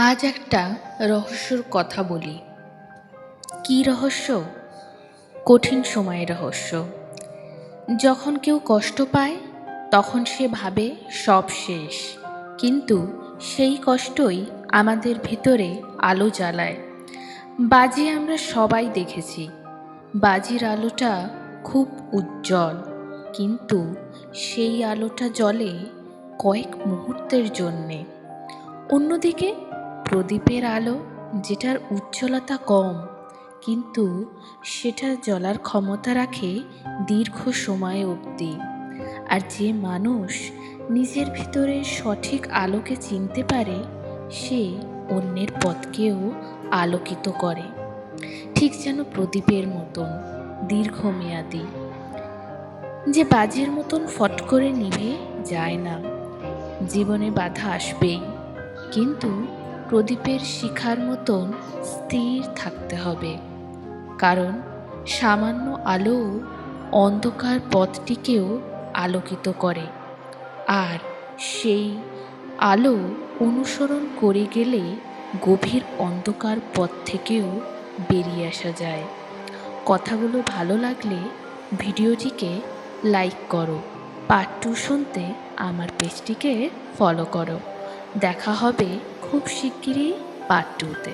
আজ একটা রহস্যর কথা বলি। কী রহস্য? কঠিন সময়ের রহস্য। যখন কেউ কষ্ট পায় তখন সে ভাবে সব শেষ, কিন্তু সেই কষ্টই আমাদের ভিতরে আলো জ্বালায়। বাজি আমরা সবাই দেখেছি, বাজির আলোটা খুব উজ্জ্বল, কিন্তু সেই আলোটা জ্বলে কয়েক মুহূর্তের জন্যে। অন্যদিকে প্রদীপের আলো, যেটার উজ্জ্বলতা কম, কিন্তু সেটা জ্বলার ক্ষমতা রাখে দীর্ঘ সময় অবধি। আর যে মানুষ নিজের ভিতরে সঠিক আলোকে চিনতে পারে, সে অন্যের পথকেও আলোকিত করে, ঠিক যেন প্রদীপের মতন দীর্ঘমেয়াদী, যে বাজির মতন ফট করে নিভে যায় না। জীবনে বাধা আসবেই, কিন্তু প্রদীপের শিখার মতন স্থির থাকতে হবে, কারণ সামান্য আলো অন্ধকার পথটিকেও আলোকিত করে। আর সেই আলো অনুসরণ করে গেলে গভীর অন্ধকার পথ থেকেও বেরিয়ে আসা যায়। কথাগুলো ভালো লাগলে ভিডিওটিকে লাইক করো, পার্ট 2 শুনতে আমার পেজটিকে ফলো করো। দেখা হবে খুব শিগগিরই পার্ট 2-তে।